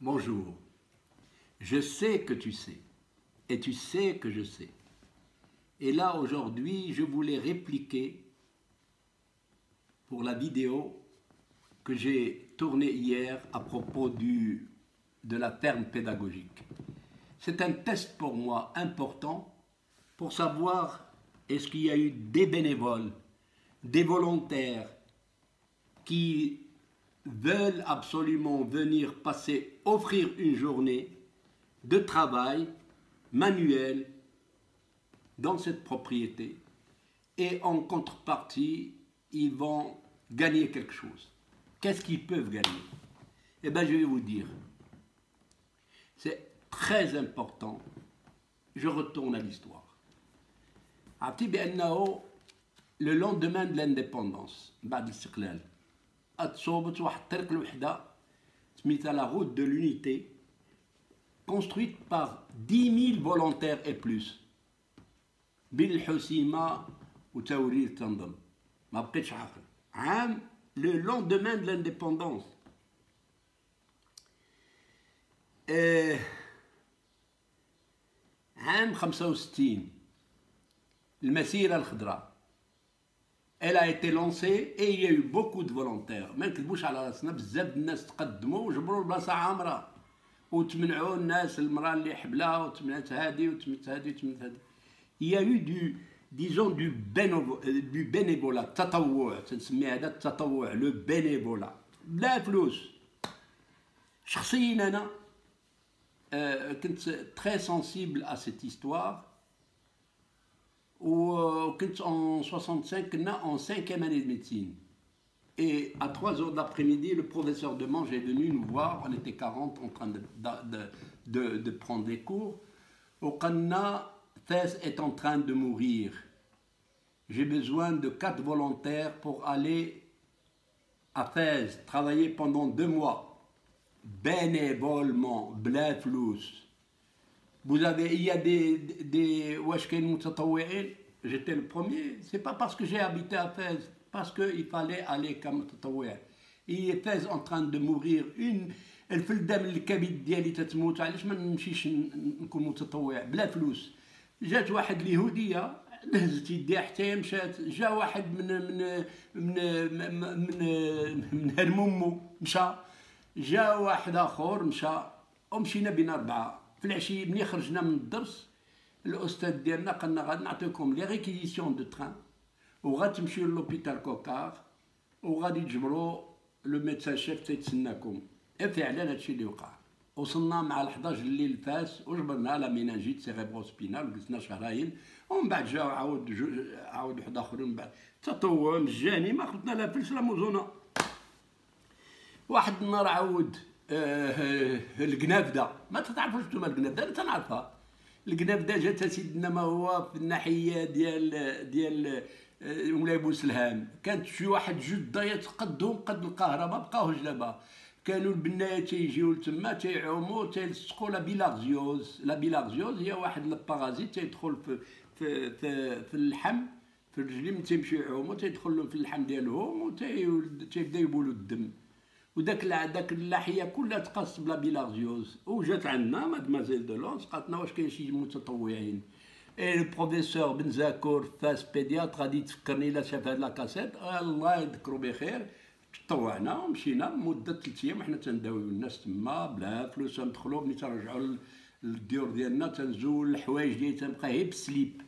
Bonjour. Je sais que tu sais, et tu sais que je sais. Et là, aujourd'hui, je voulais répliquer pour la vidéo que j'ai tournée hier à propos de la ferme pédagogique. C'est un test pour moi important pour savoir est-ce qu'il y a eu des bénévoles, des volontaires qui veulent absolument venir offrir une journée de travail manuel dans cette propriété et en contrepartie, ils vont gagner quelque chose. Qu'est-ce qu'ils peuvent gagner? Eh bien, je vais vous dire, c'est très important. Je retourne à l'histoire. Le lendemain de l'indépendance, بعد الاستقلال اتصوبت واحد الطريق الوحده سميتها la route de l'unité, construite par 10 000 volontaires et plus. بين الحسيمه وتوريد تنظم ما بقيتش عاقل. عام le lendemain de l'indépendance. عام 65 المسيرة الخضراء. Elle a été lancée et il y a eu beaucoup de volontaires. ما نكذبوش على راسنا، بزاف الناس تقدموا وجبروا البلاصة عامرة وتمنعوا الناس، المرأة اللي حبلها وتمنعت هادي وتمنعت هادي وتمنعت هادي. Il y a eu du bénévolat، التطوع، تنسمي هذا التطوع، لو bénévolat بلا فلوس. شخصيا أنا كنت très sensible à cette histoire. En 65, en 5e année de médecine. Et à 3 h de l'après-midi, le professeur de Manche est venu nous voir. On était 40 en train de prendre des cours. Fès est en train de mourir. J'ai besoin de 4 volontaires pour aller à Fès, travailler pendant 2 mois. Bénévolement, bla flous. Vous avez, il y a des Washken Moutatawéen, j'étais le premier. C'est pas parce que j'ai habité à Fès, parce qu'il fallait aller comme Tatawéen. Il est Fès en train de mourir. الفلدة من الكبد ديالي تتموت، علاش ما نمشيش نكون متطوع بلا فلوس؟ جات واحد اليهودية دهزت يديها حتى هي مشات، جا واحد من هرمومو مشى، جا واحد آخر مشى، ومشينا بين 4. في العشي ملي خرجنا من الدرس الاستاذ ديالنا قالنا غادي نعطيكم لي ريكيزيسيون دو تران وغتمشيو لوبيتال كوكار وغادي تجبروا لو ميدسان شيف تيتسناكم. فعلا هادشي اللي وقع. وصلنا مع 11 الليل فاس وجبرنا لا ميناجيت سيريبرو سبينال وجلسنا شهرين، ومن بعد جاو عاود واحد اخرين من بعد. تطوع مجاني، ما خدنا لا فلس لا موزونه. واحد النهار عاود القنافده، ما تعرفوش نتوما القنافده؟ انا تنعرفها. القنافده جات سيدنا ما هو في الناحيه ديال مولاي بوسلهام. كانت شي واحد جده يتقدهم قد القاهره، ما بقاوش دابا. كانوا البنايه تيجيو لتما تيعوموا تيلصقوا لا بيلارزيوز. لا بيلارزيوز هي واحد البارازيت تيدخل في اللحم، في الرجلين. ملي تيمشيو يعوموا تيدخل لهم في اللحم ديالهم وتيبدا يبولوا الدم، وداك اللحيه كلها تقص بلا بيلارزيوز. وجات عندنا مادمازيل دو لونس قالت لنا واش كاين شي متطوعين. البروفيسور بن زاكور فاس بيدياتر غادي تفكرني لا شاف هاد لاكاسيت، الله يذكرو بخير. تطوعنا ومشينا مده 3 ايام وحنا تنداويو الناس تما بلا فلوس. ندخلو ملي ترجعوا للديور ديالنا تنزول الحوايج ديالي تنبقى غير بسليب،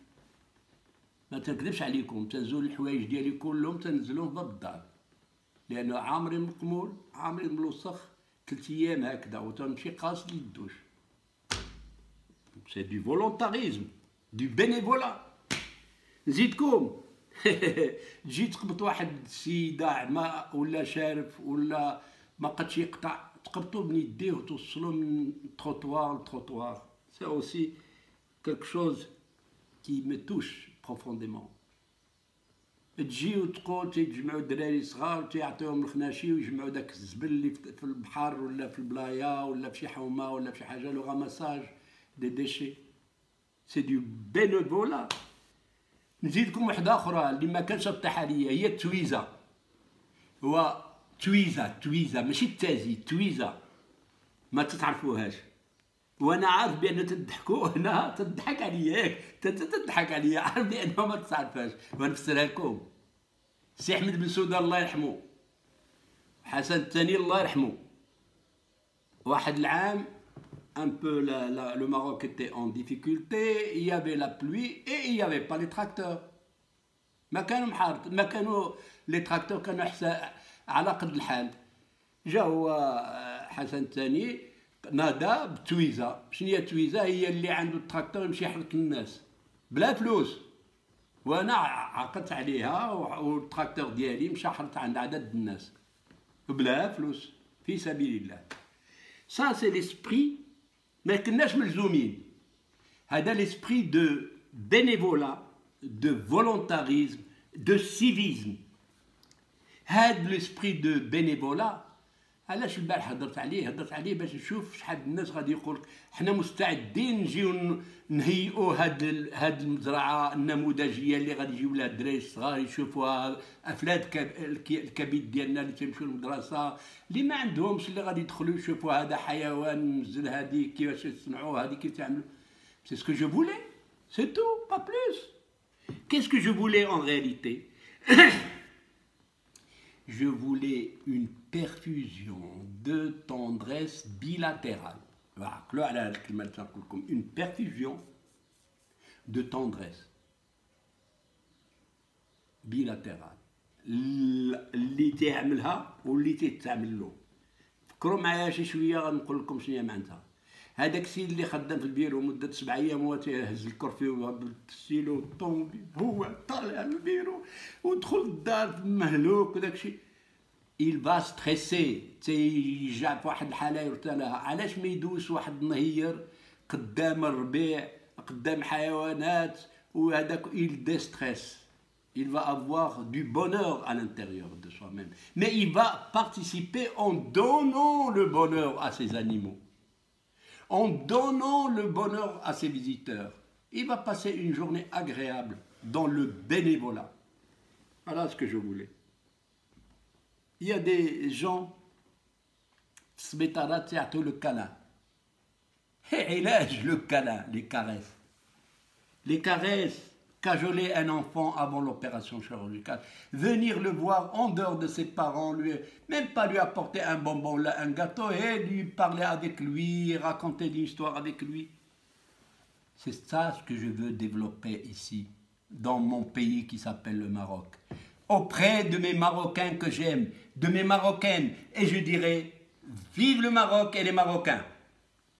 ما تنكذبش عليكم. تنزول الحوايج ديالي كلهم تنزلهم باب الدار، لأنه عامري مقمول عامري ملوسخ. 3 ايام هكذا وتنمشي قاصد للدوش. سي دو فولونتاريزم، دو بينيفولا. نزيدكم تجي تقبط واحد السيدة عمى ولا شارف ولا ما قدش يقطع، تقبطو من يديه وتوصلو من تروطوار لتروطوار. سي اوسي كلك شوز كي مي توش بروفونديمون. تجيو تقول تيجمعوا الدراري صغار وتيعطيوهم الخناشي ويجمعوا داك الزبل اللي في البحر ولا في البلايا ولا في شي حومه ولا في شي حاجه، لو غاماساج دي ديشي. سي دو بينيفولا. نزيدكم وحده اخرى اللي ما كانش طيحه ليا، هي التويزه. هو تويزه ماشي التازي، تويزه. ما تتعرفوهاش. وانا عارف بان تضحكوا هنا، تضحك عليا ياك، تضحك عليا، عارف بانه ما تعرفهاش، ونفسرها لكم. سي احمد بن سوده الله يرحمه، حسن الثاني الله يرحمه، واحد العام un peu le Maroc était en difficulté, il y avait la pluie et il n'y avait pas les tracteurs. ما كانوا محارت، ما كانوا لي تراكتور، كانوا على قد الحال. جا هو حسن الثاني نادى بتويزه. شنو هي التويزه؟ هي اللي عنده التراكتور يمشي يحرك الناس بلا فلوس. وانا عقدت عليها والتراكتور ديالي مشى حرت عند عدد الناس بلا فلوس في سبيل الله. سا سي ليسبري، ما كناش ملزومين. هذا ليسبري دو بينيفولا، دو فولونتاريزم، دو سيفيزم. هاد ليسبري دو بينيفولا علاش البارح هضرت عليه باش نشوف شحال الناس غادي يقول حنا مستعدين نجيو نهيئوا هاد المزرعه النموذجيه اللي غادي يجيو لها الدراري الصغار يشوفوها، افلاد الكبد ديالنا اللي تيمشيو للمدرسه، اللي ما عندهمش، اللي غادي يدخلوا يشوفوا هذا حيوان نزل، هذه كيفاش يصنعوه، هذه كيف تعملوا. سي سكو جو فولي، سي تو با بلوس. Qu'est-ce que je voulais en réalité? Je voulais une perfusion de tendresse bilatérale. Voilà, une perfusion de tendresse bilatérale. اللي تعملها واللي تتعمل له. فكروا معايا شي شويه غنقول لكم شنو هي معناتها. هذاك السيد اللي خدام في البيرو مده 7 ايام هو تيهز الكرفيو بالستيلو الطوموبيل، هو طالع من البيرو ودخل الدار مهلوك وداك الشيء. il va stresser، تيجع في واحد الحاله يرتلها. علاش ما يدوز واحد النهير قدام الربيع، قدام حيوانات وهذاك il déstresse. Il va avoir du bonheur à l'intérieur de soi-même, mais il va participer en donnant le bonheur à ses animaux, en donnant le bonheur à ses visiteurs. Il va passer une journée agréable dans le bénévolat. Voilà ce que je voulais. Il y a des gens سبيطارات يعطوا le câlin. علاج le câlin, les caresses. Les caresses, cajoler un enfant avant l'opération chirurgicale, venir le voir en dehors de ses parents, même pas lui apporter un bonbon, là, un gâteau, et lui parler avec lui, raconter des histoires avec lui. C'est ça ce que je veux développer ici, dans mon pays qui s'appelle le Maroc. Auprès de mes Marocains que j'aime, de mes Marocaines, et je dirais, vive le Maroc et les Marocains.